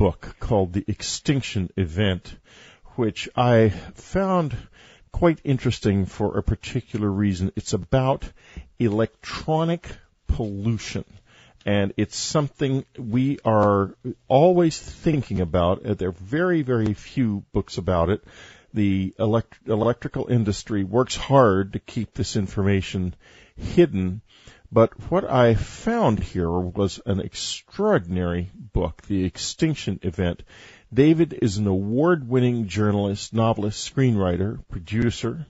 book called The Extinction Event, which I found quite interesting for a particular reason. It's about electronic pollution, and it's something we are always thinking about. There are very, very few books about it. The electrical industry works hard to keep this information hidden, but what I found here was an extraordinary book, The Extinction Event. David is an award-winning journalist, novelist, screenwriter, producer.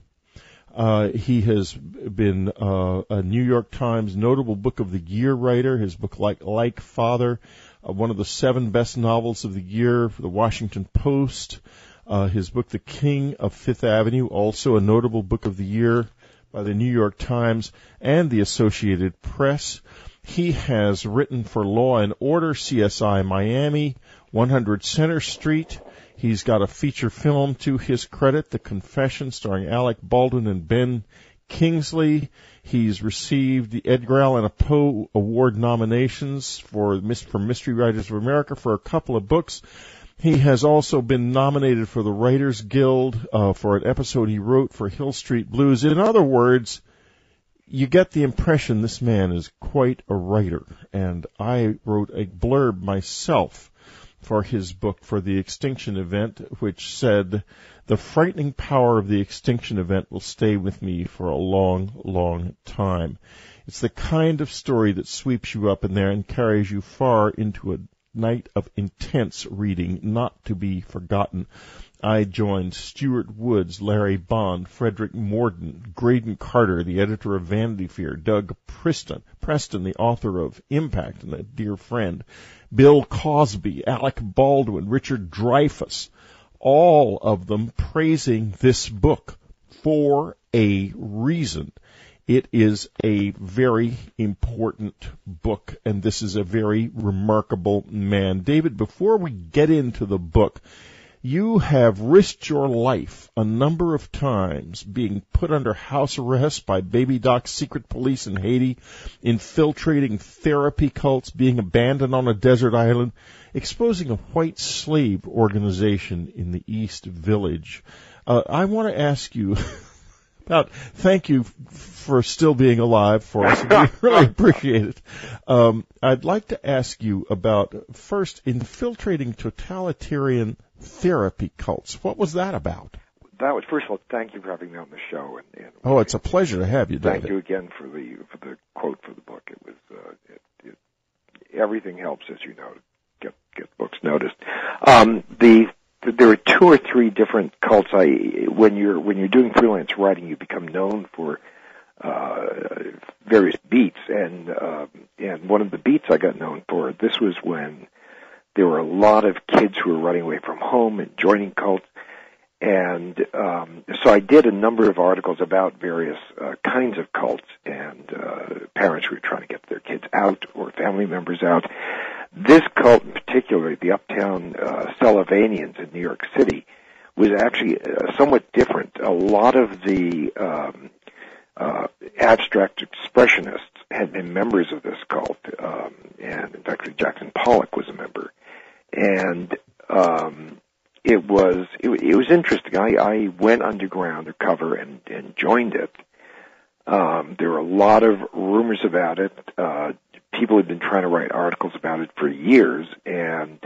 He has been a New York Times Notable Book of the Year writer. His book, Like Father, one of the 7 best novels of the year for the Washington Post. His book, The King of Fifth Avenue, also a Notable Book of the Year by the New York Times and the Associated Press. He has written for Law and Order, CSI Miami, 100 Center Street. He's got a feature film to his credit, The Confession, starring Alec Baldwin and Ben Kingsley. He's received the Edgar Allan Poe Award nominations for Mystery Writers of America for a couple of books. He has also been nominated for the Writers Guild for an episode he wrote for Hill Street Blues. In other words, you get the impression this man is quite a writer, and I wrote a blurb myself for his book for The Extinction Event, which said, "The frightening power of the extinction event will stay with me for a long, long time." It's the kind of story that sweeps you up in there and carries you far into a night of intense reading, not to be forgotten. I joined Stuart Woods, Larry Bond, Frederick Morden, Graydon Carter, the editor of Vanity Fair, Doug Preston, the author of Impact and a dear friend, Bill Cosby, Alec Baldwin, Richard Dreyfuss, all of them praising this book for a reason. It is a very important book, and this is a very remarkable man. David, before we get into the book, you have risked your life a number of times being put under house arrest by Baby Doc's secret police in Haiti, infiltrating therapy cults, being abandoned on a desert island, exposing a white slave organization in the East Village. I want to ask you thank you for still being alive for us. We really appreciate it. I'd like to ask you about, first, infiltrating totalitarian therapy cults. What was that about? That was, first of all, thank you for having me on the show. And it's a pleasure to have you, David. Thank you again for the quote for the book. It was everything helps, as you know, to get books noticed. There are 2 or 3 different cults. When you're doing freelance writing, you become known for various beats, and one of the beats I got known for, this was when there were a lot of kids who were running away from home and joining cults, and so I did a number of articles about various kinds of cults and parents who were trying to get their kids out or family members out. This cult in particular, the Uptown Sullivannians in New York City, was actually somewhat different. A lot of the abstract expressionists had been members of this cult, and in fact, Jackson Pollock was a member. And it was interesting. I went underground undercover and joined it. There were a lot of rumors about it. People had been trying to write articles about it for years, and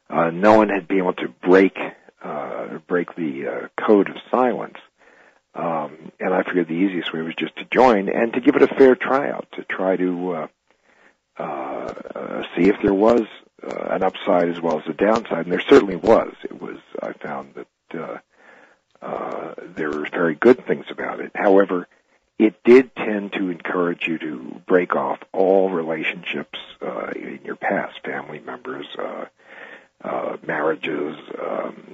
no one had been able to break the code of silence. And I figured the easiest way was just to join and to give it a fair tryout, to try to see if there was an upside as well as a downside, and there certainly was. I found that there were very good things about it. However, it did tend to encourage you to break off all relationships in your past, family members, marriages.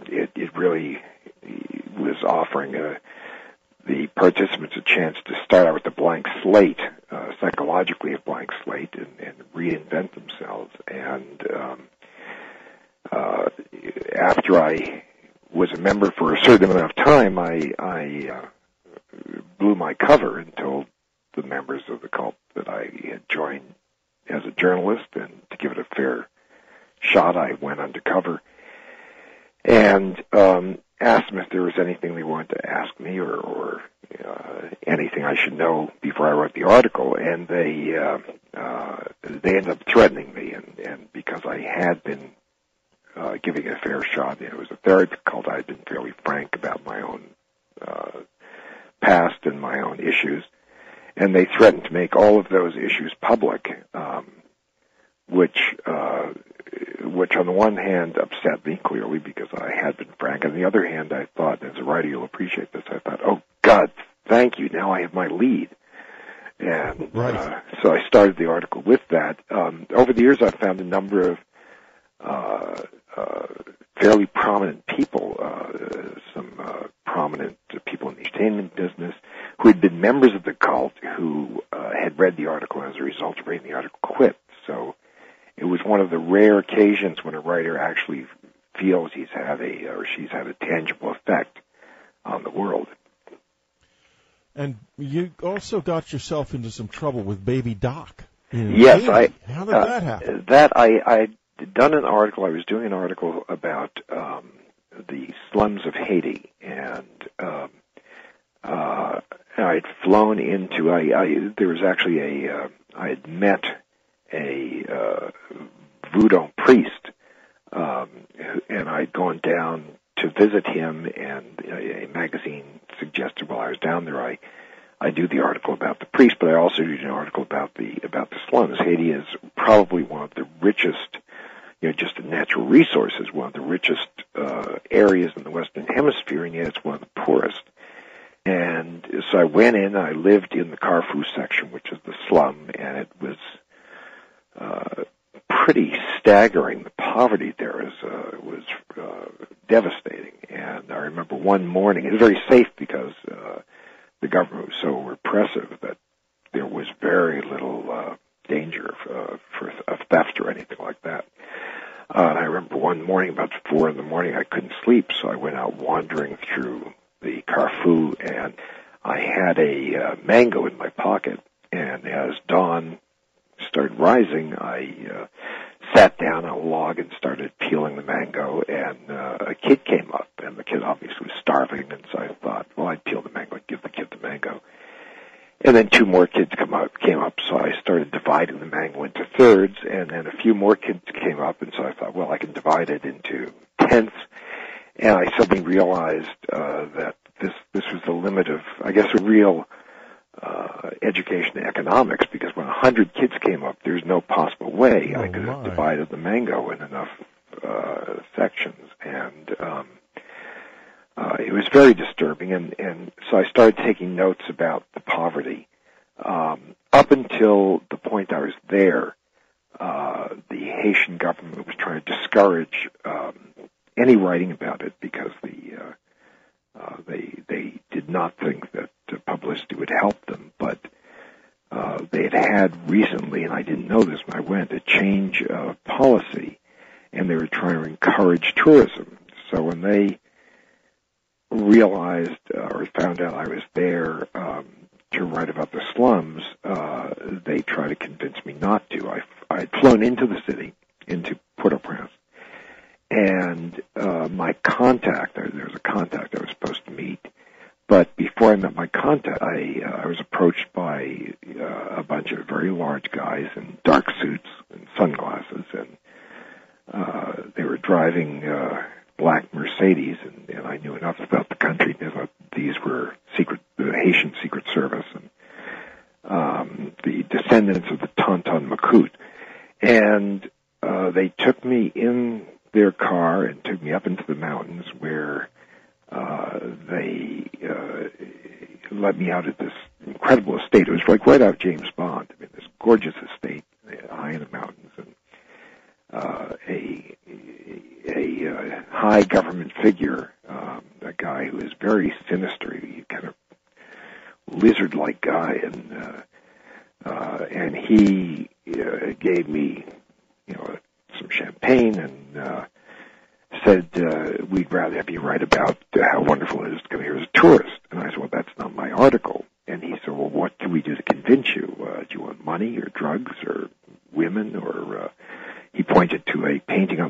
It really was offering the participants a chance to start out with a blank slate, psychologically a blank slate, and reinvent themselves. And after I was a member for a certain amount of time, I blew my cover and told the members of the cult that I had joined as a journalist and to give it a fair shot, I went undercover and asked them if there was anything they wanted to ask me or anything I should know before I wrote the article, and they ended up threatening me, and because I had been giving it a fair shot, it was a very difficult. I had been fairly frank about my own past and my own issues, and they threatened to make all of those issues public, which on the one hand upset me clearly because I had been frank. On the other hand, I thought, as a writer, you'll appreciate this. I thought, oh God, thank you. Now I have my lead. And right. So I started the article with that. Over the years, I've found a number of fairly prominent people, some prominent people in the entertainment business who had been members of the cult who had read the article, and as a result of reading the article, quit. So it was one of the rare occasions when a writer actually feels he's had or she's had a tangible effect on the world. And you also got yourself into some trouble with Baby Doc. Yes, How did that happen? I had done an article. I was doing an article about the slums of Haiti, and I had flown into. There was actually I had met a voodoo priest, and I'd gone down to visit him, and a magazine suggested while I was down there I do the article about the priest, but I also do an article about the slums. Haiti is probably one of the richest, just in natural resources, one of the richest areas in the Western Hemisphere, and yet it's one of the poorest. And so I went in, I lived in the Carrefour section, which is the slum, and it was pretty staggering. The poverty there was devastating. And I remember one morning, it was very safe because the government was so repressive that there was very little danger of theft or anything like that. And I remember one morning, about 4 in the morning, I couldn't sleep, so I went out wandering through the Carrefour, and I had a mango in my pocket. And as dawn started rising, I sat down on a log and started peeling the mango, and a kid came up, and the kid obviously was starving, and so I thought, well, I'd peel the mango and give the kid the mango. And then 2 more kids came up, so I started dividing the mango into thirds, and then a few more kids came up, and so I thought, well, I can divide it into tenths. And I suddenly realized that this was the limit of, I guess, a real education in economics, because when 100 kids came up, there's no possible way I could have divided the mango in enough sections. And it was very disturbing, and so I started taking notes about the poverty. Up until the point I was there, the Haitian government was trying to discourage any writing about it because they did not think that publicity would help them. But they had recently, and I didn't know this when I went, a change of policy, and they were trying to encourage tourism. So when they realized or found out I was there to write about the slums, they tried to convince me not to. I had flown into the city, into Port-au-Prince, and my contact, there was a contact I was supposed to meet, but before I met my contact, I was approached by a bunch of very large guys in dark suits and sunglasses, and they were driving black Mercedes, and I knew enough about the country to know that these were the Haitian Secret Service, and the descendants of the Tonton Macoute. And they took me in their car and took me up into the mountains where they let me out at this incredible estate. It was like right out of James Bond. I mean, this gorgeous estate high in the mountains, and a high government figure, a guy who is very sinister, kind of lizard-like guy, and he gave me, some champagne and said, we'd rather have you write about how wonderful it is to come here as a tourist. And I said, well, that's not my article. And he said, well, what can we do to convince you? Do you want money or drugs or women? Or he pointed to a painting on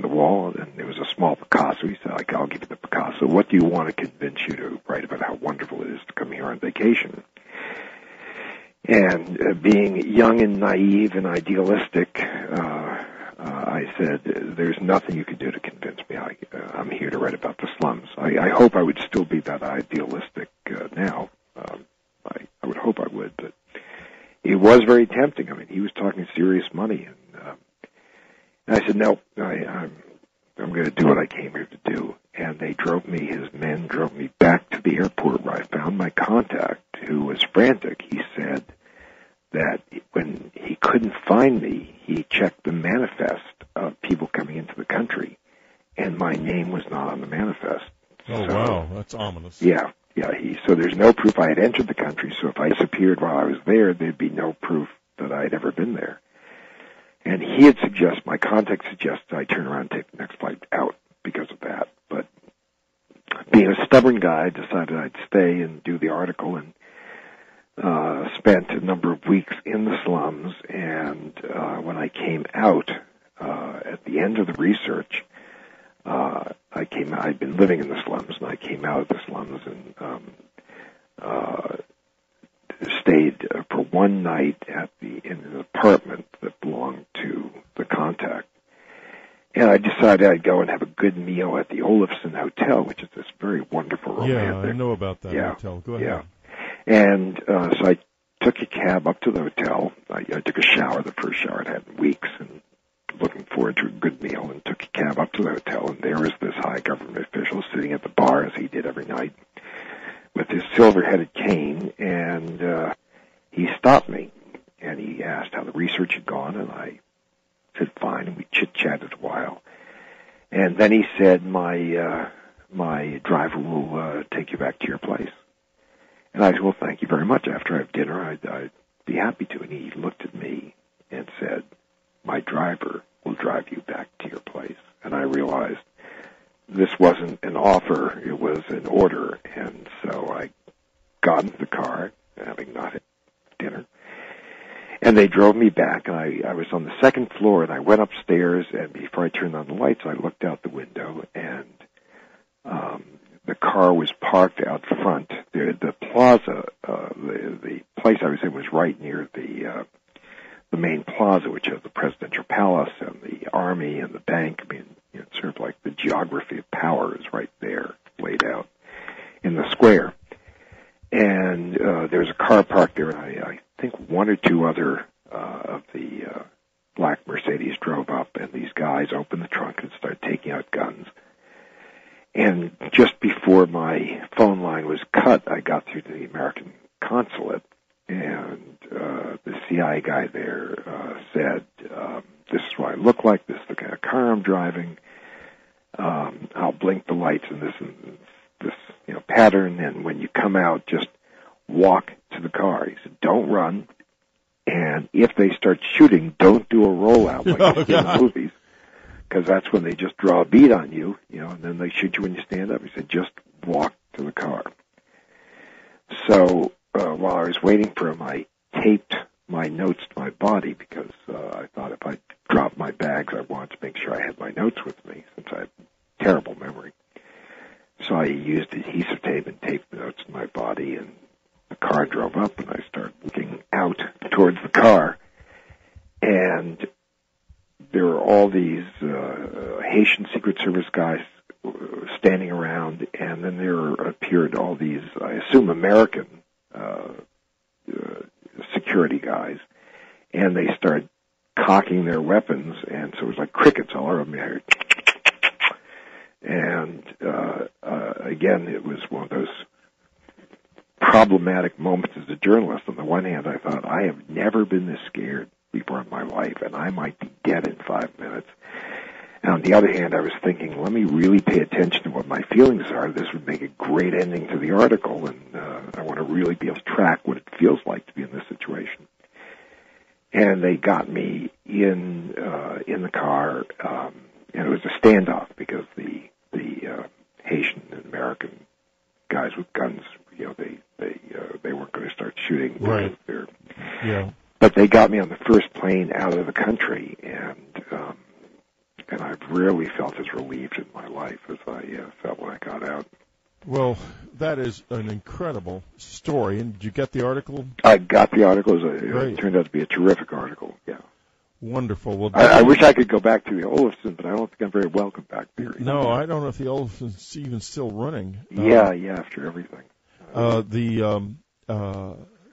Picasso. He said, I'll give you the Picasso. What do you want to convince you to write about how wonderful it is to come here on vacation? And being young and naive and idealistic, I said, there's nothing you can do to convince me. I'm here to write about the slums. I hope I would still be that idealistic now. I would hope I would, but it was very tempting. I mean, he was talking serious money, and I said, no, I'm going to do what I came here to do. And his men drove me back to the airport where I found my contact, who was frantic. He said that when he couldn't find me, he checked the manifest of people coming into the country, and my name was not on the manifest. Oh, so, wow, that's ominous. Yeah. So there's no proof I had entered the country, so if I disappeared while I was there, there'd be no proof that I had ever been there. And my contact suggested I turn around and take the next flight out because of that. But being a stubborn guy, I decided I'd stay and do the article, and spent a number of weeks in the slums. And when I came out at the end of the research, I'd been living in the slums, and I came out of the slums and stayed for one night in an apartment that belonged to the contact. And I decided I'd go and have a good meal at the Olafson Hotel, which is this very wonderful romantic. Yeah, I know about that hotel. Go ahead. Yeah. And so I took a cab up to the hotel. I took a shower, the first shower I'd had in weeks, and looking forward to a good meal, and took a cab up to the hotel, and there was this high government official sitting at the bar, as he did every night, with his silver-headed cane, and he stopped me, and he asked how the research had gone, and I said fine, and we chit-chatted a while. And then he said, my driver will take you back to your place. And I said, well, thank you very much. After I have dinner, I'd be happy to. And he looked at me and said, my driver will drive you back to your place. And I realized this wasn't an offer, it was an order. And so I got into the car, having not had dinner, and they drove me back. And I was on the second floor, and I went upstairs, and before I turned on the lights, I looked out the window, and the car was parked out front. The plaza, the place I was in was right near the main plaza, which has the presidential palace and the army and the bank. I mean, it's sort of like the geography of power is right there, laid out in the square. And there's a car parked there, and I think one or two other of the black Mercedes drove up, and these guys opened the trunk and started taking out guns. And just before my phone line was cut, I got through to the American consulate, and the CIA guy there said, this is what I look like, this is the kind of car I'm driving, I'll blink the lights in this pattern, and when you come out, just walk to the car. He said, don't run, and if they start shooting, don't do a rollout like you see in the movies, because that's when they just draw a bead on you, and then they shoot you when you stand up. He said, just walk to the car. So while I was waiting for him, I taped my notes to my body, because I thought if I dropped my bags, I wanted to make sure I had my notes with me, since I have terrible memory. So I used adhesive tape and taped the notes to my body, and the car drove up, and I started looking out towards the car, and there were all these Haitian Secret Service guys standing around, and then there appeared all these, I assume, American security guys, and they started cocking their weapons, and so it was like crickets all around me. And again, it was one of those problematic moments as a journalist. On the one hand, I thought, I have never been this scared before in my life, and I might be dead in 5 minutes. And on the other hand, I was thinking, let me really pay attention to what my feelings are. This would make a great ending to the article, and I want to really be able to track what it feels like to be in this situation. And they got me in the car, and it was a standoff, because the Haitian and American guys with guns, they weren't going to start shooting. Right. Yeah. But they got me on the first plane out of the country, and I've rarely felt as relieved in my life. life as I felt when I got out. Well, that is an incredible story. And did you get the article? I got the article. It turned out to be a terrific article. Yeah. Wonderful. Well, I wish I could go back to the Olufsen, but I don't think I'm very welcome back there. No, I don't know if the Olufsen's even still running. Yeah, after everything.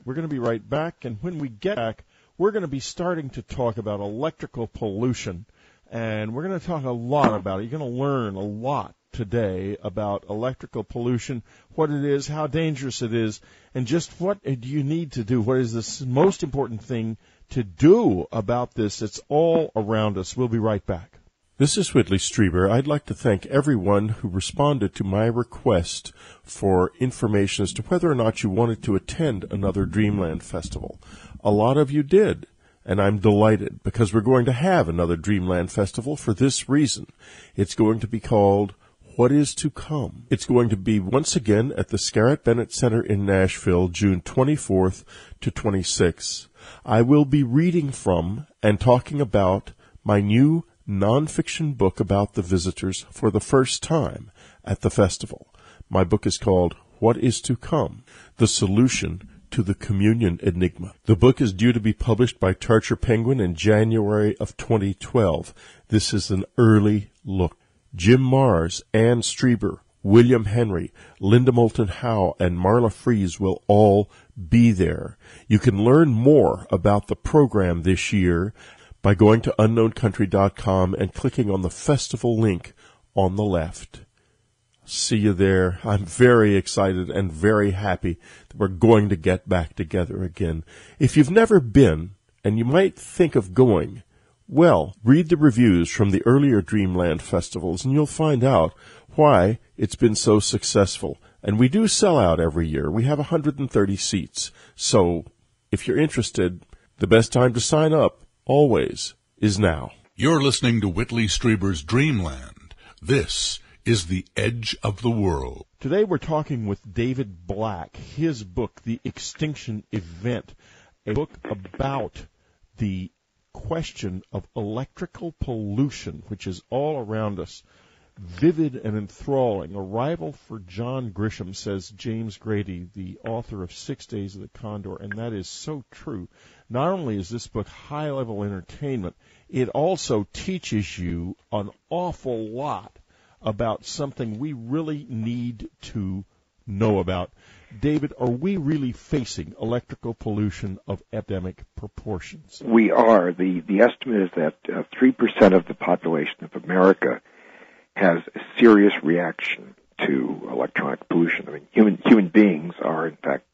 We're going to be right back, and when we get back, we're going to be starting to talk about electrical pollution, and we're going to talk a lot about it. You're going to learn a lot today about electrical pollution, what it is, how dangerous it is, and just what do you need to do. What is the most important thing to do about this? It's all around us. We'll be right back. This is Whitley Strieber. I'd like to thank everyone who responded to my request for information as to whether or not you wanted to attend another Dreamland Festival. A lot of you did, and I'm delighted because we're going to have another Dreamland Festival for this reason. It's going to be called What Is to Come. It's going to be once again at the Scarrett Bennett Center in Nashville, June 24th to 26th. I will be reading from and talking about my new nonfiction book about the visitors for the first time at the festival. My book is called What Is to Come? The Solution to the Communion Enigma. The book is due to be published by Tarcher Penguin in January of 2012. This is an early look. Jim Mars, Ann Strieber, William Henry, Linda Moulton Howe, and Marla Fries will all be there. You can learn more about the program this year by going to unknowncountry.com and clicking on the festival link on the left. See you there. I'm very excited and very happy that we're going to get back together again. If you've never been, and you might think of going, well, read the reviews from the earlier Dreamland festivals, and you'll find out why it's been so successful. And we do sell out every year. We have 130 seats. So if you're interested, the best time to sign up always is now. You're listening to Whitley Strieber's Dreamland. This is The Edge of the World. Today we're talking with David Black, his book, The Extinction Event, a book about the question of electrical pollution, which is all around us. Vivid and enthralling. A rival for John Grisham, says James Grady, the author of 6 Days of the Condor, and that is so true. Not only is this book high-level entertainment, it also teaches you an awful lot about something we really need to know about. David, are we really facing electrical pollution of epidemic proportions? We are. The estimate is that 3% of the population of America has a serious reaction to electronic pollution. I mean, human beings are, in fact,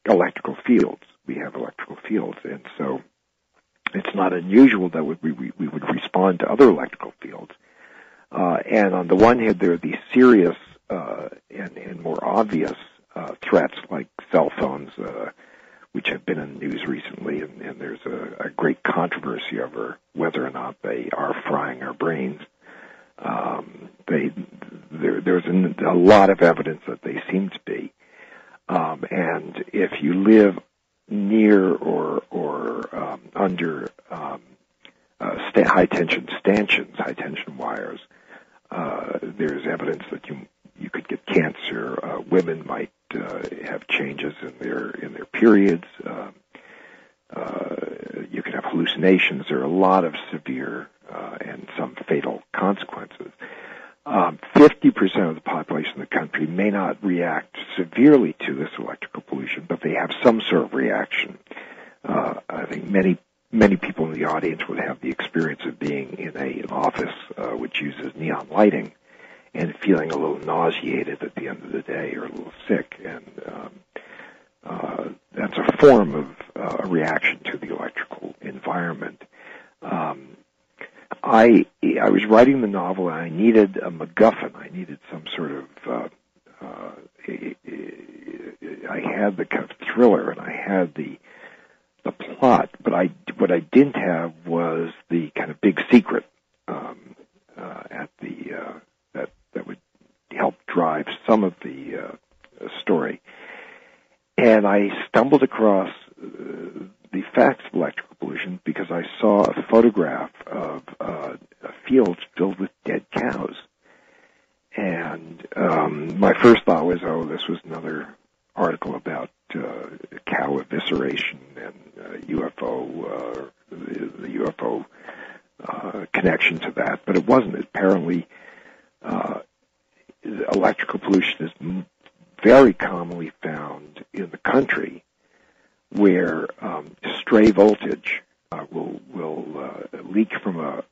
electrical fields. We have electrical fields, and so it's not unusual that we would respond to other electrical fields. And on the one hand, there are these serious and more obvious threats like cell phones, which have been in the news recently, and there's a great controversy over whether or not they are frying our brains. There's a lot of evidence that they seem to be. And if you live near or under high-tension stanchions, high-tension wires, there's evidence that you could get cancer. Women might have changes in their periods. You can have hallucinations. There are a lot of severe and some fatal consequences. 50% of the population of the country may not react severely to this electrical pollution, but they have some sort of reaction. I think many people in the audience would have the experience of being in an office which uses neon lighting and feeling a little nauseated at the end of the day or a little sick, and that's a form of a reaction to the electrical environment. I was writing the novel, and I needed a MacGuffin. I needed some sort of I had the kind of thriller, and I had the plot, but what I didn't have was the kind of big secret that would help drive some of the story. And I stumbled across the facts of electrical pollution because I saw a photograph of a field filled with dead cows. And my first thought was, this was another article about cow evisceration and UFO, the UFO connection to that. But it wasn't. Apparently, electrical pollution is very commonly found in the country, where stray voltage will leak from a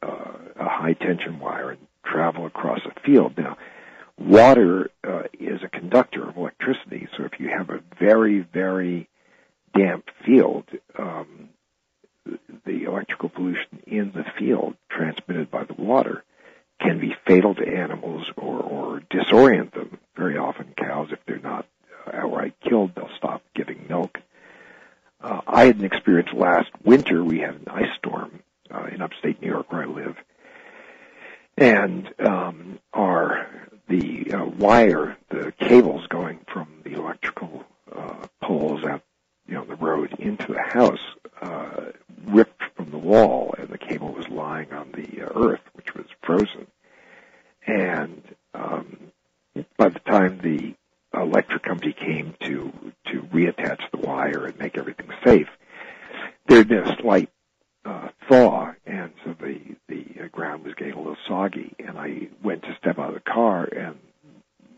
high tension wire and travel across a field. Now, water is a conductor of electricity, so if you have a very, very damp field, the electrical pollution in the field transmitted by the water can be fatal to animals or disorient them. Very often cows, if they're not outright killed, they'll stop giving milk. I had an experience last winter. We had an ice storm in upstate New York where I live. And the cables going from the electrical poles out, the road into the house ripped from the wall, and the cable was lying on the earth, which was frozen. And by the time the electric company came to reattach the wire and make everything safe, there had been a slight thaw, and so the ground was getting a little soggy. And I went to step out of the car, and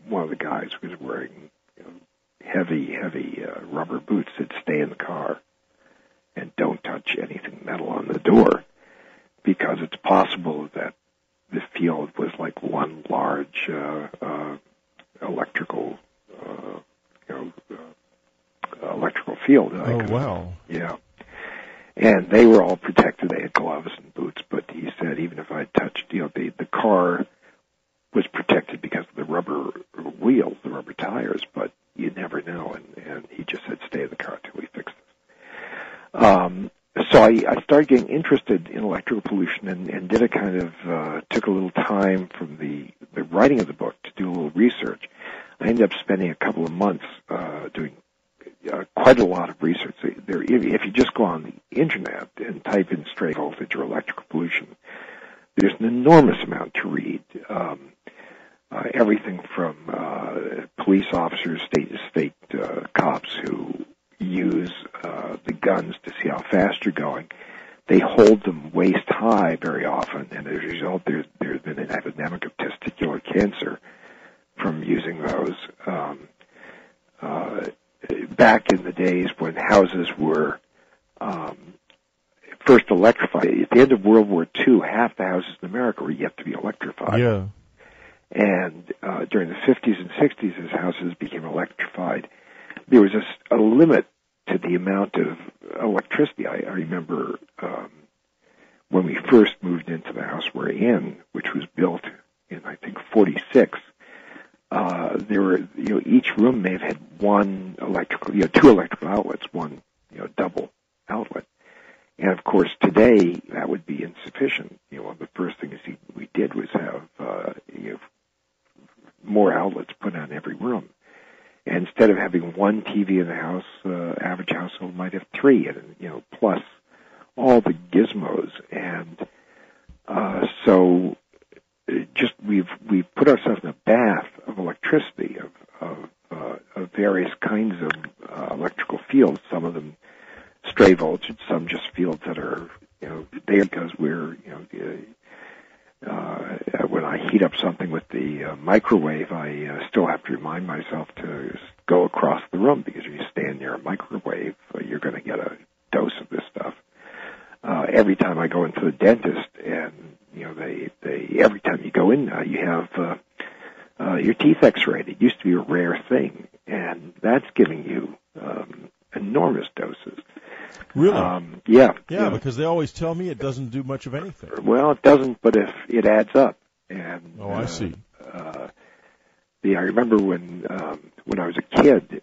one of the guys was wearing heavy rubber boots that stay in the car and don't touch anything metal on the door, because it's possible that the field was like one large electrical field. Wow. Yeah. And they were all protected. They had gloves and boots, but he said even if I touched, the car was protected because of the rubber wheels, the rubber tires, but you never know. And he just said stay in the car until we fix this. So I started getting interested in electrical pollution and did took a little time from the writing of the book to do a little research. I ended up spending a couple of months doing quite a lot of research. If you just go on the internet and type in stray voltage or electrical pollution, there's an enormous amount to read. Everything from police officers, state cops who use the guns to see how fast you're going. They hold them waist high very often, and as a result, there's been an epidemic of testicular cancer from using those. Back in the days when houses were first electrified, at the end of World War II, half the houses in America were yet to be electrified. Yeah. And during the 50s and 60s, as houses became electrified, there was a limit to the amount of electricity. I remember when we first moved into the house we're in, which was built in, I think, 46, there were, each room may have had one electrical, two electrical outlets, one, double outlet. And of course, today that would be insufficient. One of the first things we did was have, more outlets put on every room. And instead of having one TV in the house, average household might have three, and plus all the gizmos. And so we've put ourselves in a bath of electricity, of various kinds of electrical fields. Some of them stray voltage, some just fields that are there because we're when I heat up something with the microwave, I still have to remind myself to go across the room, because if you stand near a microwave, you're going to get a dose of this stuff. Every time I go into the dentist, and they every time you go in now, you have your teeth X-rayed. It used to be a rare thing, and that's giving you enormous doses. Really? Yeah, because they always tell me it doesn't do much of anything. Well, it doesn't, but if it adds up. And I see. I remember when I was a kid,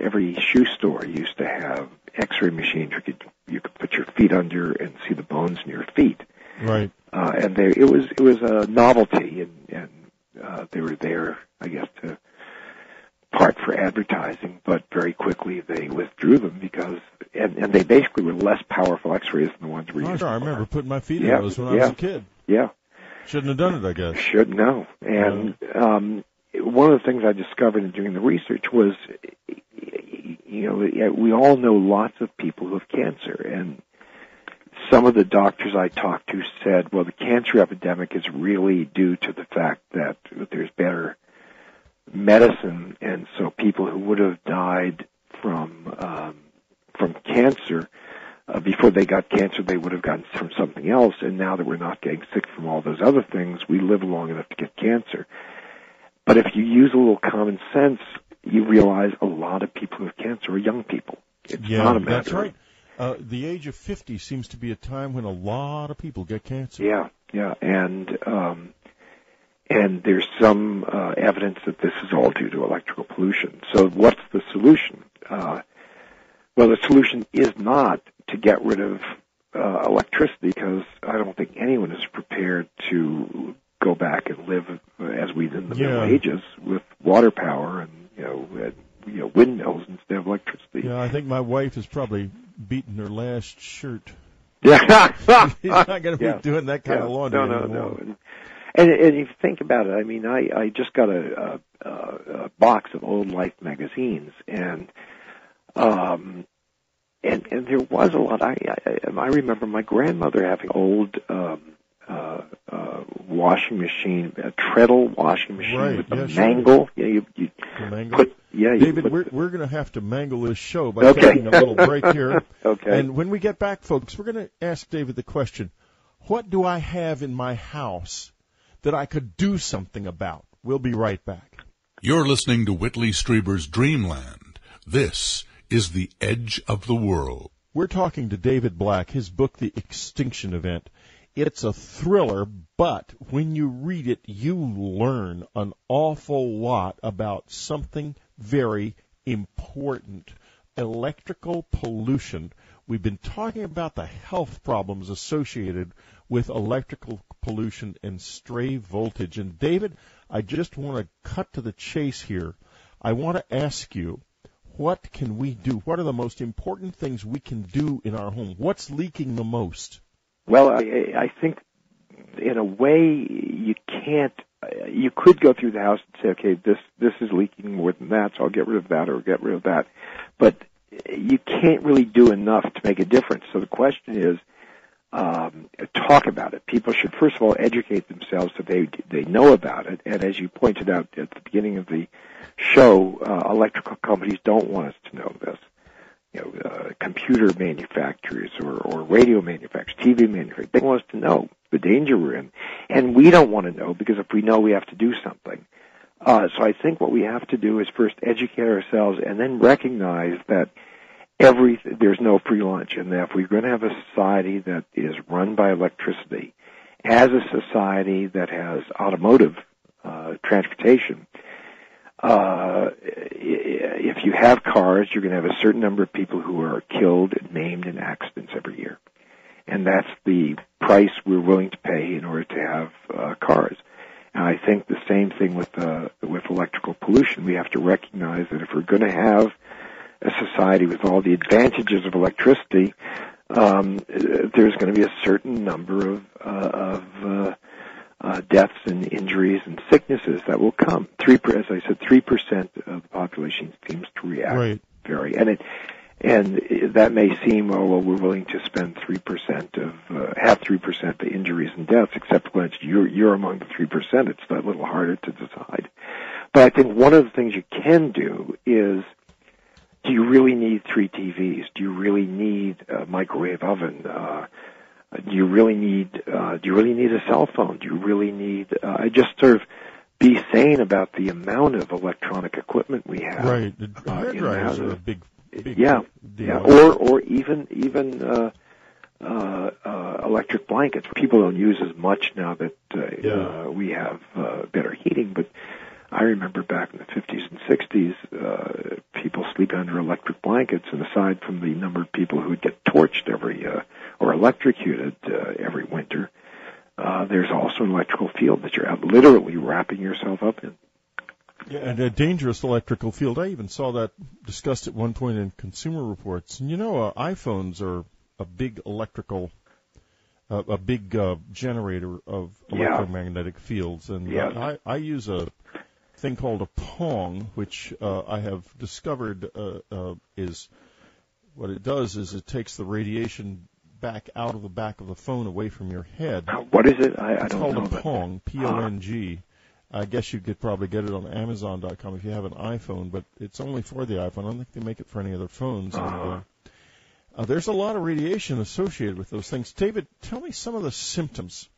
every shoe store used to have X-ray machines you could put your feet under and see the bones in your feet. Right. And it was a novelty, and they were there, I guess, to part for advertising, but very quickly they withdrew them because they basically were less powerful X-rays than the ones we used. Sure, I remember putting my feet in those when I was a kid. Yeah. Shouldn't have done it, I guess. Should know. And one of the things I discovered in doing the research was, we all know lots of people who have cancer, and some of the doctors I talked to said, well, the cancer epidemic is really due to the fact that there's better medicine, and so people who would have died from cancer before they got cancer, they would have gotten from something else, and now that we're not getting sick from all those other things, we live long enough to get cancer. But if you use a little common sense, you realize a lot of people who have cancer are young people. It's not a matter. That's right. The age of 50 seems to be a time when a lot of people get cancer. Yeah, and there's some evidence that this is all due to electrical pollution. So what's the solution? Well, the solution is not to get rid of electricity, because I don't think anyone is prepared to go back and live as we did in the Middle Ages with water power and windmills instead of electricity. Yeah, I think my wife is probably beating her last shirt. Yeah, she's not going to be doing that kind of laundry anymore. No. And if you think about it, I mean, I just got a box of old Life magazines, and there was a lot. I remember my grandmother having old washing machine, a treadle washing machine with a mangle. Sure. You mangle. David, we're going to have to mangle this show by taking a little break here. Okay. And when we get back, folks, we're going to ask David the question, what do I have in my house that I could do something about? We'll be right back. You're listening to Whitley Strieber's Dreamland. This is The Edge of the World. We're talking to David Black, his book, The Extinction Event. It's a thriller, but when you read it, you learn an awful lot about something very important: electrical pollution. We've been talking about the health problems associated with electrical pollution and stray voltage. And David, I just want to cut to the chase here. I want to ask you, what can we do? What are the most important things we can do in our home? What's leaking the most? Well, I think in a way you can't. You could go through the house and say, okay, this is leaking more than that, so I'll get rid of that or get rid of that. But you can't really do enough to make a difference. So the question is, talk about it. People should, first of all, educate themselves so they know about it. And as you pointed out at the beginning of the show, electrical companies don't want us to know this. Computer manufacturers or radio manufacturers, TV manufacturers, they want us to know the danger we're in. And we don't want to know, because if we know, we have to do something. So I think what we have to do is first educate ourselves and then recognize that there's no free lunch, and that if we're going to have a society that is run by electricity, as a society that has automotive transportation, if you have cars, you're going to have a certain number of people who are killed and maimed in accidents every year. And that's the price we're willing to pay in order to have cars. And I think the same thing with electrical pollution. We have to recognize that if we're going to have a society with all the advantages of electricity, there's going to be a certain number of deaths and injuries and sicknesses that will come. As I said, 3% of the population seems to react very, and that may seem, well, we're willing to spend 3% have 3% of the injuries and deaths, except when you're among the 3%, it's a little harder to decide. But I think one of the things you can do is, do you really need 3 TVs? Do you really need a microwave oven? Do you really need a cell phone? Do you really need just sort of be sane about the amount of electronic equipment we have? Right. The hard drives are a big deal. Or even electric blankets. People don't use as much now that we have better heating, but I remember back in the 50s and 60s, people sleep under electric blankets, and aside from the number of people who would get torched or electrocuted every winter, there's also an electrical field that you're literally wrapping yourself up in. Yeah, and a dangerous electrical field. I even saw that discussed at one point in Consumer Reports. And iPhones are a big electrical a big generator of electromagnetic fields, and I use a thing called a Pong, which I have discovered is what it does is it takes the radiation back out of the back of the phone away from your head. What is it? It's called a Pong, P-O-N-G. I guess you could probably get it on Amazon.com if you have an iPhone, but it's only for the iPhone. I don't think they make it for any other phones. And, there's a lot of radiation associated with those things. David, tell me some of the symptoms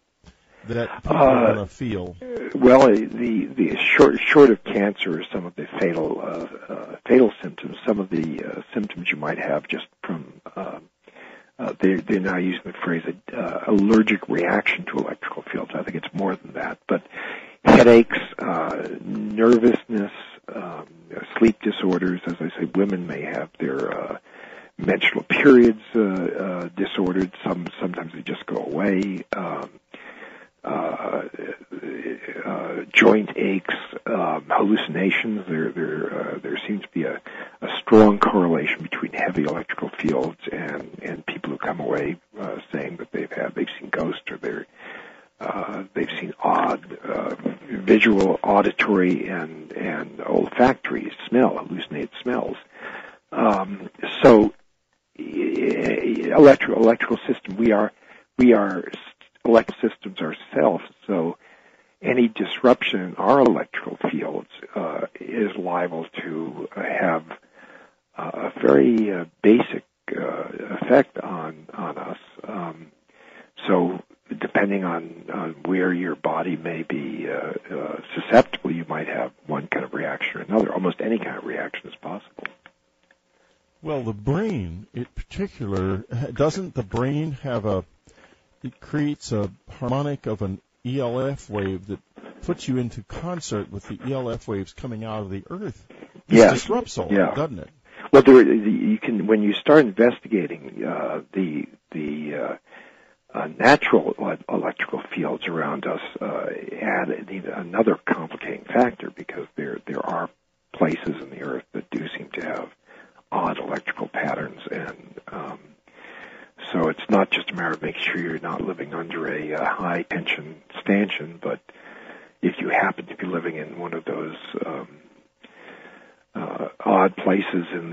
that people are going to feel. Well, the short of cancer, some of the fatal symptoms, some of the symptoms you might have just from they're now using the phrase allergic reaction to electrical fields. I think it's more than that, but headaches, nervousness, sleep disorders. As I say, women may have their menstrual periods disordered. Sometimes they just go away. Joint aches, hallucinations. There seems to be a strong correlation between heavy electrical fields and people who come away saying that they've seen ghosts or they've seen odd visual, auditory, and olfactory hallucinated smells. So electrical system. We are electrical systems ourselves. So any disruption in our electrical fields is liable to have a very basic effect on us. So depending on where your body may be susceptible, you might have one kind of reaction or another. Almost any kind of reaction is possible. Well, the brain, in particular, doesn't the brain have it creates a harmonic of an ELF wave that puts you into concert with the ELF waves coming out of the Earth. This disrupts all that, doesn't it? Well, you can, when you start investigating the natural electrical fields around us, add another complicating factor, because there are places in the Earth that do seem to have odd electrical patterns, and so it's not just a matter of making sure you're not living under a high tension stanchion, but if you happen to be living in one of those odd places on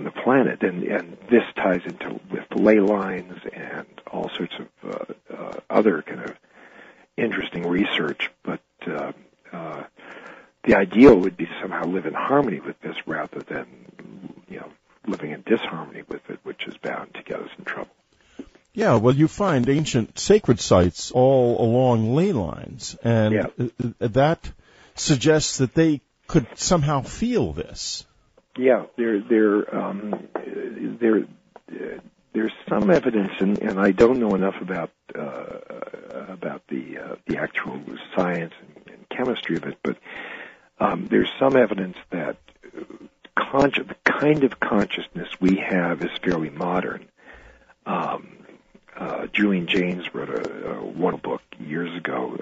the planet, and this ties into with ley lines and all sorts of other kind of interesting research, but the ideal would be to somehow live in harmony with this rather than living in disharmony with it, which is bound to get us in trouble. Yeah, well, you find ancient sacred sites all along ley lines, and that suggests that they could somehow feel this. Yeah, there's some evidence, and I don't know enough about the actual science and chemistry of it, but there's some evidence that the kind of consciousness we have is fairly modern. Julian Jaynes wrote one book years ago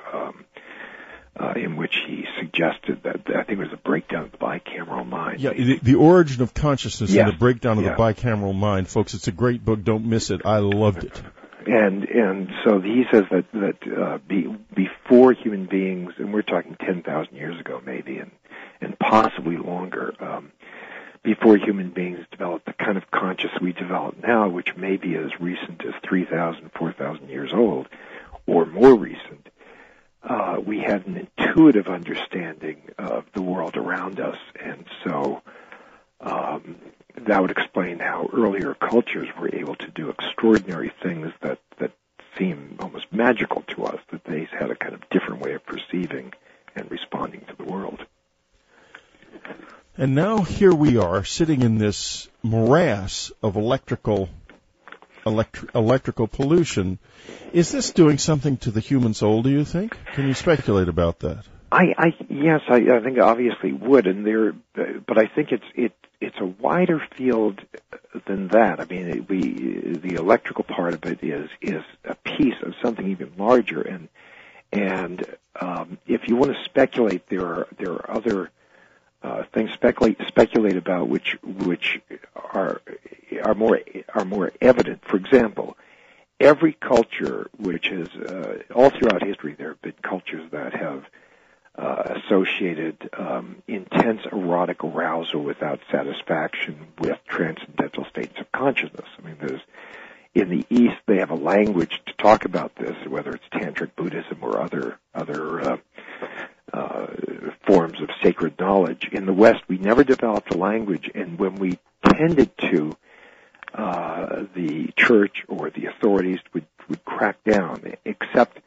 in which he suggested that, I think it was a breakdown of the bicameral mind. Yeah, the origin of consciousness and the breakdown of the bicameral mind, folks. It's a great book. Don't miss it. I loved it. And so he says that before human beings, and we're talking 10,000 years ago maybe, and possibly longer, before human beings developed the kind of consciousness we develop now, which may be as recent as 3,000, 4,000 years old, or more recent, we had an intuitive understanding of the world around us, and so that would explain how earlier cultures were able to do extraordinary things that seem almost magical to us, that they had a kind of different way of perceiving and responding to the world. And now here we are sitting in this morass of electrical pollution. Is this doing something to the human soul, do you think? Can you speculate about that? Yes, I think obviously would, but I think it's a wider field than that. I mean, the electrical part of it is a piece of something even larger, and if you want to speculate, there are other things speculate about which are more evident. For example, every culture, which is all throughout history, there have been cultures that have associated intense erotic arousal without satisfaction with transcendental states of consciousness. I mean, in the East, they have a language to talk about this, whether it's Tantric Buddhism or other forms of sacred knowledge. In the West, we never developed a language, and when we tended to, the church or the authorities would crack down, except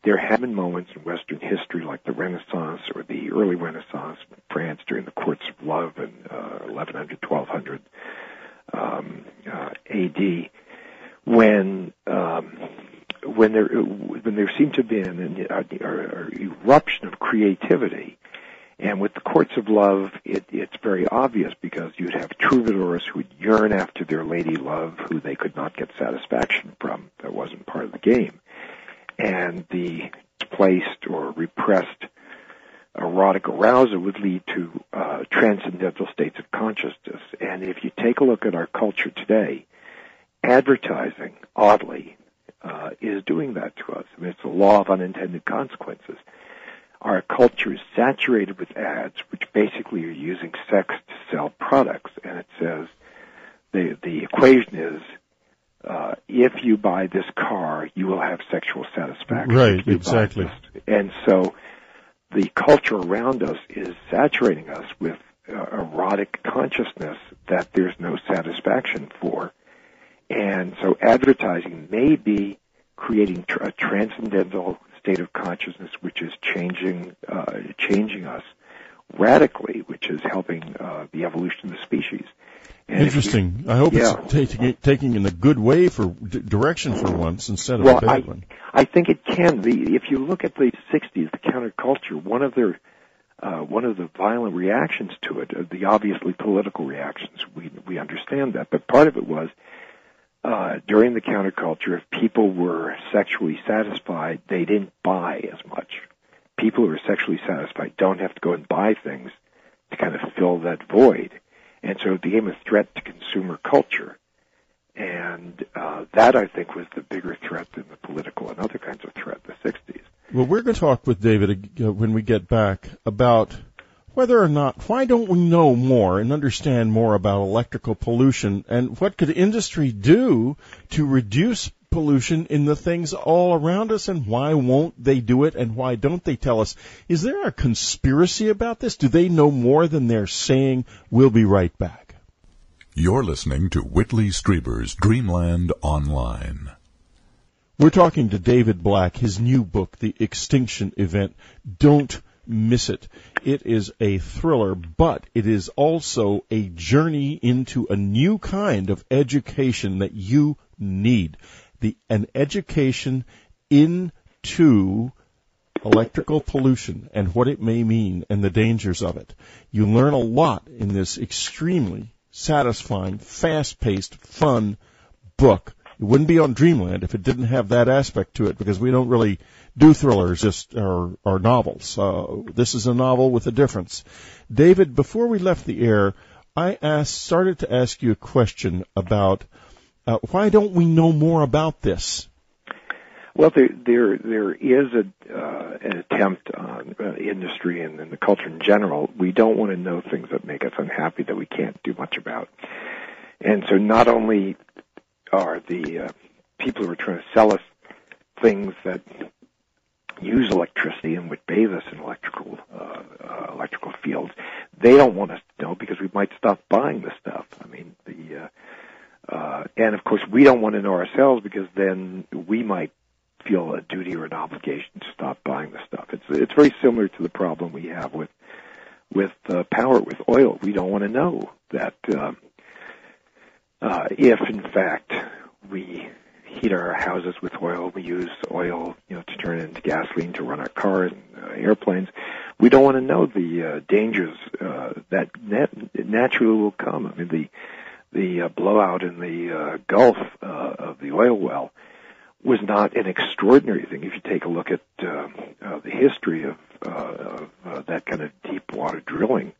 there have been moments in Western history like the Renaissance or the early Renaissance in France during the courts of love in 1100, 1200 AD, when there seemed to have been an eruption of creativity. And with the courts of love, it's very obvious because you'd have troubadours who would yearn after their lady love who they could not get satisfaction from. That wasn't part of the game. And the displaced or repressed erotic arousal would lead to transcendental states of consciousness. And if you take a look at our culture today, advertising, oddly, is doing that to us. I mean, it's a law of unintended consequences. Our culture is saturated with ads, which basically are using sex to sell products. And it says the equation is, if you buy this car, you will have sexual satisfaction. Right, exactly. And so the culture around us is saturating us with erotic consciousness that there's no satisfaction for. And so advertising may be creating a transcendental state of consciousness, which is changing us radically, which is helping the evolution of the species. And interesting. I hope it's taking in a good way for direction for once instead of a bad one. I think it can. If you look at the 60s, the counterculture, one of the violent reactions to it, the obviously political reactions, we understand that, but part of it was during the counterculture, if people were sexually satisfied, they didn't buy as much. People who are sexually satisfied don't have to go and buy things to kind of fill that void. And so it became a threat to consumer culture. And that, I think, was the bigger threat than the political and other kinds of threat in the 60s. Well, we're going to talk with David when we get back about whether or not, why don't we know more and understand more about electrical pollution, and what could industry do to reduce pollution in the things all around us, and why won't they do it, and why don't they tell us? Is there a conspiracy about this? Do they know more than they're saying? We'll be right back. You're listening to Whitley Strieber's Dreamland Online. We're talking to David Black, his new book, The Extinction Event. Don't miss it. It is a thriller, but it is also a journey into a new kind of education that you need. An education into electrical pollution and what it may mean and the dangers of it. You learn a lot in this extremely satisfying, fast-paced, fun book. It wouldn't be on Dreamland if it didn't have that aspect to it, because we don't really do thrillers, just or novels. This is a novel with a difference. David, before we left the air, I started to ask you a question about why don't we know more about this? Well, there is an attempt on industry and the culture in general. We don't want to know things that make us unhappy that we can't do much about. And so not only are the people who are trying to sell us things that use electricity and would bathe us in electrical fields, they don't want us to know because we might stop buying the stuff. I mean, and of course we don't want to know ourselves because then we might feel a duty or an obligation to stop buying the stuff. It's very similar to the problem we have with power, with oil. We don't want to know that if in fact we heat our houses with oil, we use oil, to turn it into gasoline to run our cars and airplanes. We don't want to know the dangers that naturally will come. I mean, the blowout in the Gulf of the oil well was not an extraordinary thing. If you take a look at the history of that kind of deep water drilling,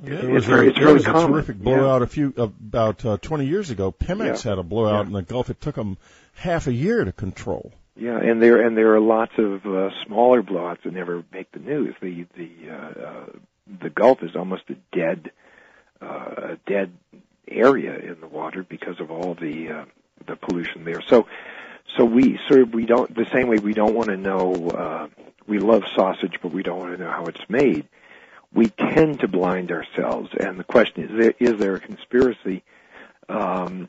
it's really common. A terrific blowout about 20 years ago. Pemex had a blowout in the Gulf. It took them half a year to control. Yeah, and there are lots of smaller blowouts that never make the news. The Gulf is almost a dead area in the water because of all the pollution there. So we don't, the same way we don't want to know. We love sausage, but we don't want to know how it's made. We tend to blind ourselves, and the question is there a conspiracy? Yes,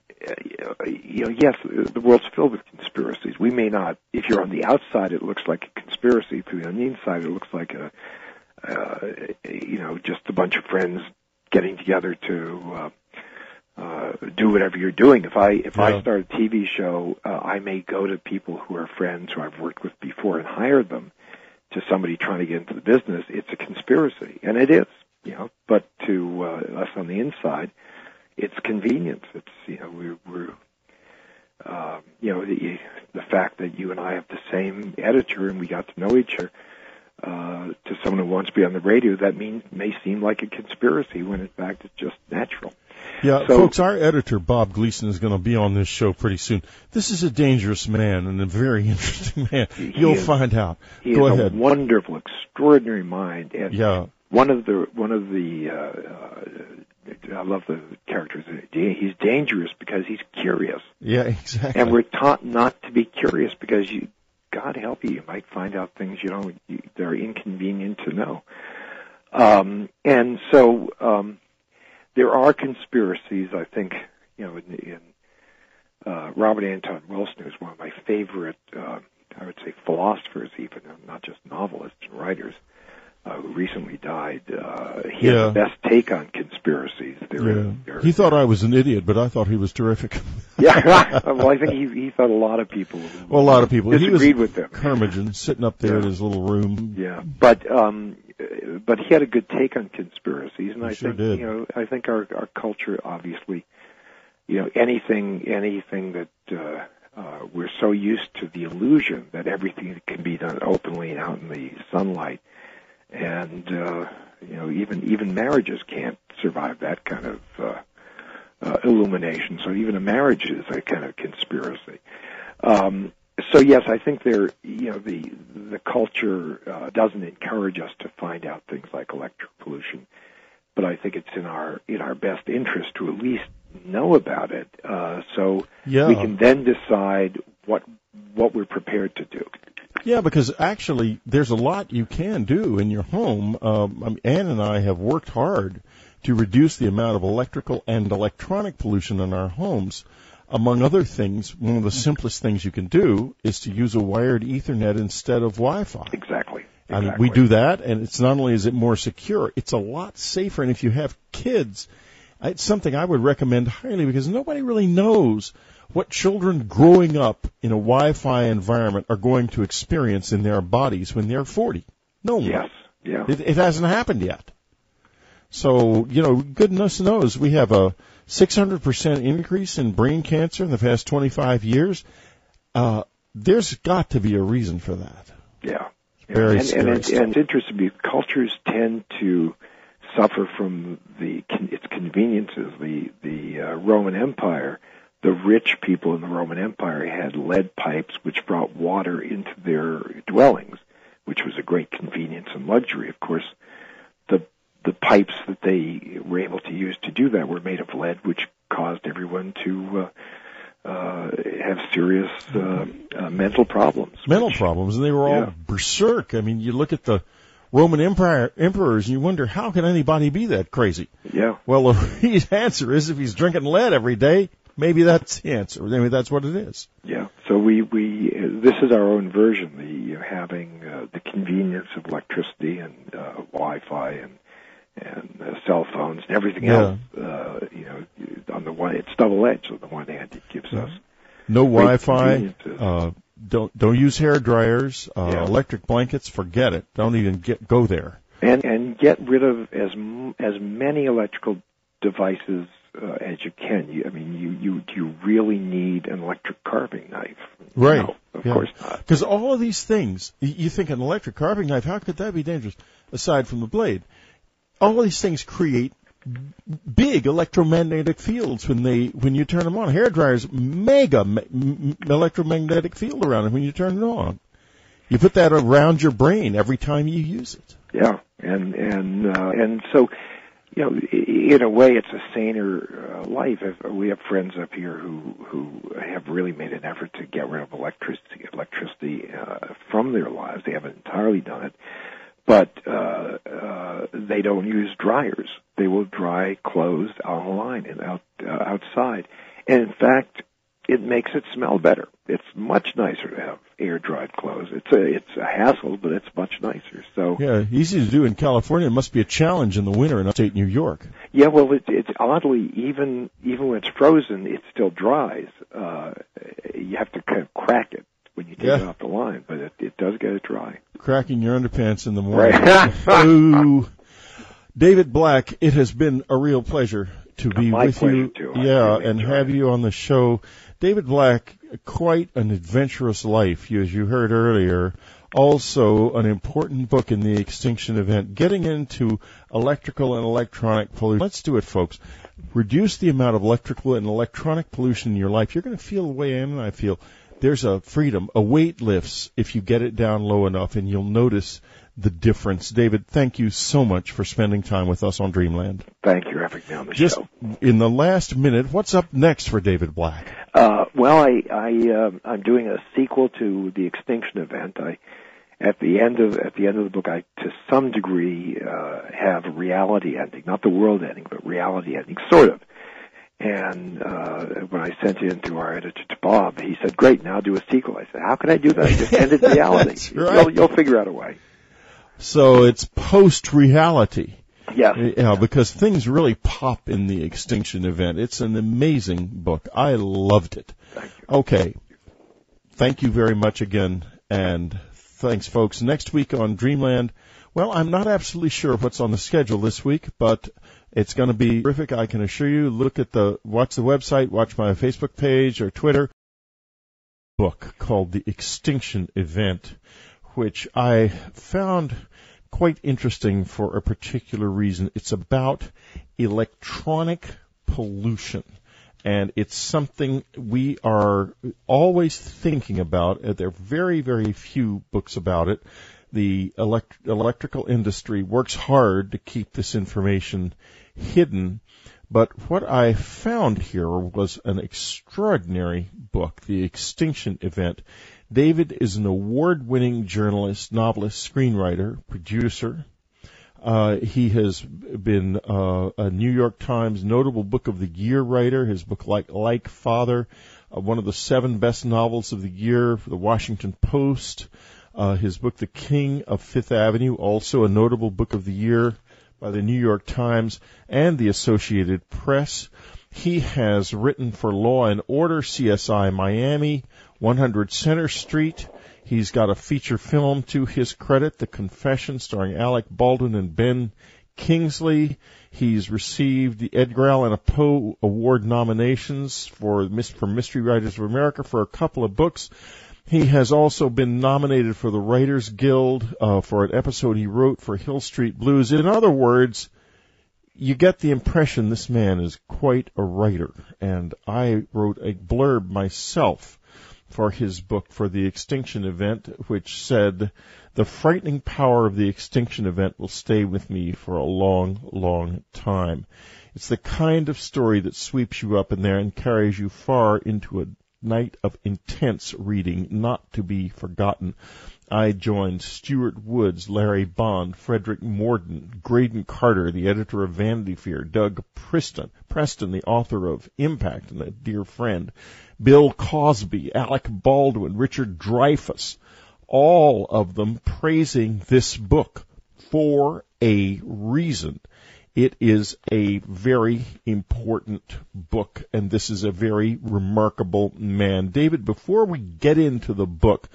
the world's filled with conspiracies. We may not, if you're on the outside, it looks like a conspiracy. If you're on the inside, it looks like just a bunch of friends getting together to do whatever you're doing. If I start a TV show, I may go to people who are friends who I've worked with before and hire them to somebody trying to get into the business. It's a conspiracy, and it is, but to us on the inside, it's convenience. It's, the fact that you and I have the same editor and we got to know each other, to someone who wants to be on the radio, that may seem like a conspiracy when in fact it's just natural. Yeah, so, folks, our editor, Bob Gleason, is going to be on this show pretty soon. This is a dangerous man and a very interesting man. You'll find out. Go ahead. A wonderful, extraordinary mind. And one of the I love the characters. He's dangerous because he's curious. Yeah, exactly. And we're taught not to be curious because God help you might find out things that are inconvenient to know. And so there are conspiracies. I think in Robert Anton Wilson, who's one of my favorite, I would say, philosophers, even not just novelists and writers, who recently died. He has the best take on conspiracies. He thought I was an idiot, but I thought he was terrific. Yeah, well, I think he thought a lot of people. Well, a lot of people disagreed with him. Curmudgeon, sitting up there in his little room. Yeah, but he had a good take on conspiracies, and I think our culture, obviously, anything that we're so used to the illusion that everything can be done openly and out in the sunlight. And even marriages can't survive that kind of illumination. So even a marriage is a kind of conspiracy. So yes, I think the culture doesn't encourage us to find out things like electric pollution, but I think it's in our best interest to at least know about it, so we can then decide what we're prepared to do. Yeah, because actually there's a lot you can do in your home. Ann and I have worked hard to reduce the amount of electrical and electronic pollution in our homes. Among other things, one of the simplest things you can do is to use a wired Ethernet instead of Wi-Fi. Exactly. I mean, we do that, and it's not only is it more secure, it's a lot safer. And if you have kids, it's something I would recommend highly because nobody really knows what children growing up in a Wi-Fi environment are going to experience in their bodies when they're 40. No one. Yes. Yeah. It hasn't happened yet. So, goodness knows we have a 600% increase in brain cancer in the past 25 years. There's got to be a reason for that. Yeah. Very and it's interesting because cultures tend to suffer from its conveniences. The Roman Empire, the rich people in the Roman Empire had lead pipes which brought water into their dwellings, which was a great convenience and luxury. Of course, the pipes that they were able to use to do that were made of lead, which caused everyone to have serious mental problems. And they were all berserk. I mean, you look at the Roman emperors, and you wonder, how can anybody be that crazy? Yeah. Well, the answer is if he's drinking lead every day, maybe that's the answer. Maybe that's what it is. Yeah. So this is our own version, having the convenience of electricity and Wi-Fi and cell phones and everything else. On the one, it's double-edged. On the one hand, it gives us no Wi-Fi. Don't use hair dryers, electric blankets. Forget it. Don't even go there. And get rid of as many electrical devices as you can. You really need an electric carving knife. Right. No, of course not. Because all of these things, you think an electric carving knife, how could that be dangerous aside from the blade? All of these things create big electromagnetic fields when you turn them on. Hair dryers, electromagnetic field around them when you turn it on. You put that around your brain every time you use it. Yeah, and so, you know, in a way, it's a saner life. We have friends up here who have really made an effort to get rid of electricity from their lives. They haven't entirely done it, but they don't use dryers. They will dry clothes on the line and outside. And in fact, it makes it smell better. It's much nicer to have air-dried clothes. It's a hassle, but it's much nicer. So yeah, easy to do in California. It must be a challenge in the winter in upstate New York. Yeah, well, it's oddly even when it's frozen, it still dries. You have to kind of crack it when you take it off the line, but it does get it dry. Cracking your underpants in the morning. Right. Ooh. David Black, it has been a real pleasure to be with you. Too. Yeah, and have you on the show. David Black, quite an adventurous life, as you heard earlier. Also, an important book in the extinction event, getting into electrical and electronic pollution. Let's do it, folks. Reduce the amount of electrical and electronic pollution in your life. You're going to feel the way Ann and I feel. There's a freedom. A weight lifts if you get it down low enough, and you'll notice the difference. David, thank you so much for spending time with us on Dreamland. Thank you for having me on the Just show. In the last minute, what's up next for David Black? Well, I'm doing a sequel to the extinction event. At the end of the book, I to some degree have a reality ending, not the world ending, but reality ending, sort of. And when I sent it in to our editor, to Bob, he said, "Great, now do a sequel." I said, "How can I do that? I just ended reality." That's right. You'll figure out a way. So it's post-reality. Yes. Yeah, because things really pop in the extinction event. It's an amazing book. I loved it. Thank you. Okay. Thank you very much again, and thanks, folks. Next week on Dreamland, well, I'm not absolutely sure what's on the schedule this week, but it's going to be terrific, I can assure you. Watch the website, watch my Facebook page or Twitter. Book called The Extinction Event, which I found quite interesting for a particular reason. It's about electronic pollution, and it's something we are always thinking about. There are very, very few books about it. The electrical industry works hard to keep this information hidden, but what I found here was an extraordinary book, The Extinction Event. David is an award-winning journalist, novelist, screenwriter, producer. He has been a New York Times Notable Book of the Year writer. His book, Like Father, one of the 7 best novels of the year for the Washington Post. His book, The King of Fifth Avenue, also a Notable Book of the Year by the New York Times and the Associated Press. He has written for Law and Order, CSI Miami, 100 Center Street. He's got a feature film to his credit, The Confession, starring Alec Baldwin and Ben Kingsley. He's received the Edgar Allan Poe Award nominations for Mystery Writers of America for a couple of books. He has also been nominated for the Writers Guild for an episode he wrote for Hill Street Blues. In other words, you get the impression this man is quite a writer, and I wrote a blurb myself for his book for the Extinction Event, which said, "The frightening power of the Extinction Event will stay with me for a long, long time." It's the kind of story that sweeps you up in there and carries you far into a night of intense reading, not to be forgotten. I joined Stuart Woods, Larry Bond, Frederick Morden, Graydon Carter, the editor of Vanity Fair, Doug Preston, the author of Impact and a dear friend, Bill Cosby, Alec Baldwin, Richard Dreyfuss, all of them praising this book for a reason. It is a very important book, and this is a very remarkable man. David, before we get into the book,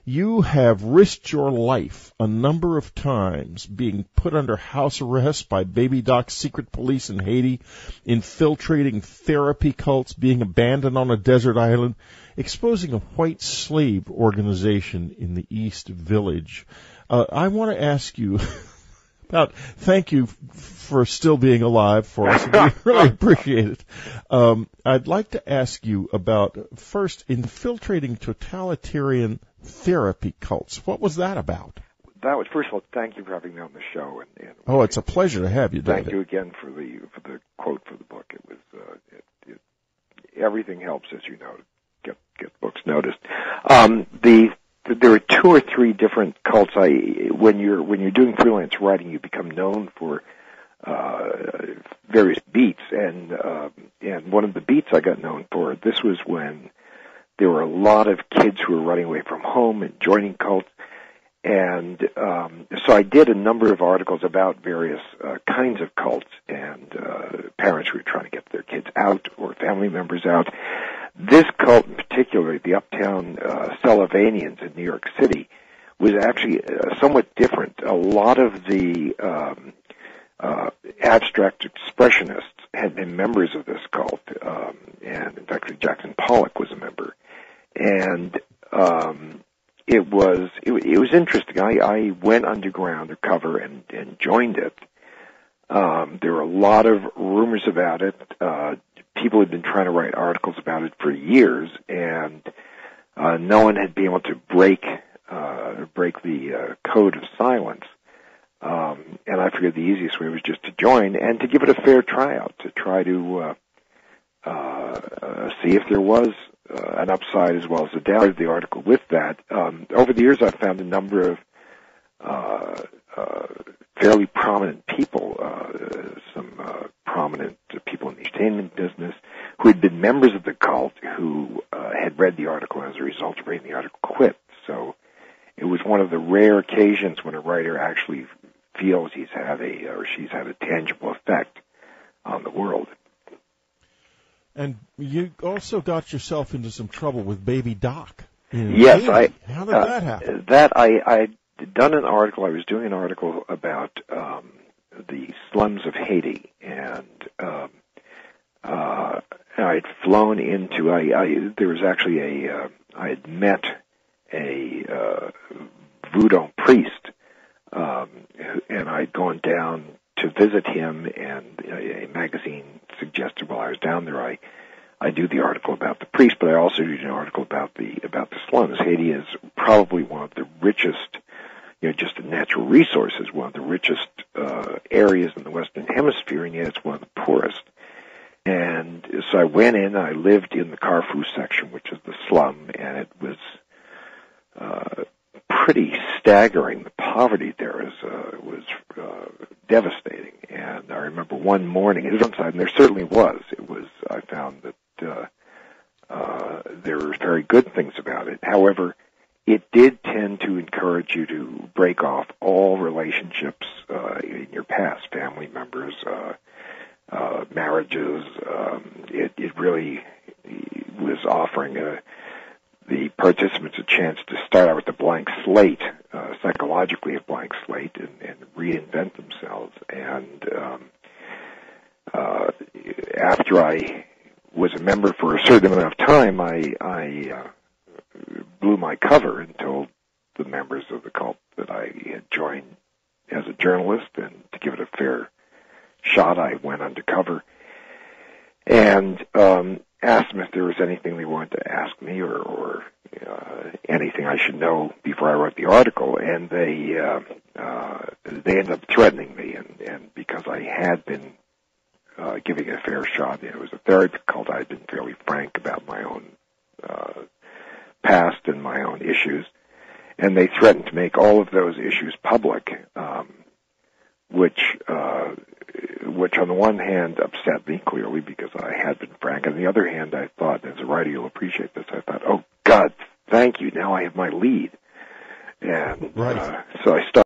you have risked your life a number of times being put under house arrest by Baby Doc's secret police in Haiti, infiltrating therapy cults, being abandoned on a desert island, exposing a white slave organization in the East Village. I want to ask you Thank you for still being alive for us. We really appreciate it. I'd like to ask you about, first, infiltrating totalitarian therapy cults. What was that about? That was, first of all, thank you for having me on the show. And oh, it's a pleasure to have you, David. Thank you again for the quote for the book. It was everything helps, as you know, to get books noticed. There are 2 or 3 different cults. When you're doing freelance writing, you become known for various beats, and one of the beats I got known for, this was when there were a lot of kids who were running away from home and joining cults. And so I did a number of articles about various kinds of cults and parents who were trying to get their kids out or family members out. This cult in particular, the Uptown Sullivannians in New York City, was actually somewhat different. A lot of the abstract expressionists had been members of this cult, and in fact, Jackson Pollock was a member. And it was interesting. I went underground undercover and joined it. There were a lot of rumors about it. People had been trying to write articles about it for years, and no one had been able to break the code of silence. And I figured the easiest way was just to join and to give it a fair tryout, to try to see if there was an upside as well as a downside of the article with that. Over the years, I've found a number of fairly prominent people, some prominent people in the entertainment business who had been members of the cult who had read the article, and as a result of reading the article, quit. So it was one of the rare occasions when a writer actually feels he's had she's had a tangible effect on the world. And you also got yourself into some trouble with Baby Doc. Yes, How did that happen? I had done an article. I was doing an article about the slums of Haiti, and I'd flown into. There was actually I had met a voodoo priest, and I'd gone down to visit him, and a magazine suggested while I was down there I do the article about the priest, but I also do an article about the slums. Haiti is probably one of the richest, just in natural resources, one of the richest areas in the Western Hemisphere, and yet it's one of the poorest. And so I went in, I lived in the Carrefour section, which is the slum, and it was pretty staggering. The poverty there was devastating. And I remember one morning, it was outside, and there certainly was. I found that there were very good things about it. However, it did tend to encourage you to break off all relationships in your past, family members, marriages. It really was offering the participants a chance to start out with a blank slate, psychologically a blank slate, and reinvent themselves. And after I was a member for a certain amount of time, I blew my cover and told the members of the cult that I had joined as a journalist, and to give it a fair shot, I went undercover and asked them if there was anything they wanted to ask me or anything I should know before I wrote the article, and they ended up threatening me, and because I had been giving it a fair shot, it was a therapy cult, I had been fairly frank about my own past and my own issues, and they threatened to make all of those issues public, which on the one hand upset me clearly because I had been frank. On the other hand, I thought, as a writer, you'll appreciate this, I thought, oh God, thank you, now I have my lead. And right. So I stopped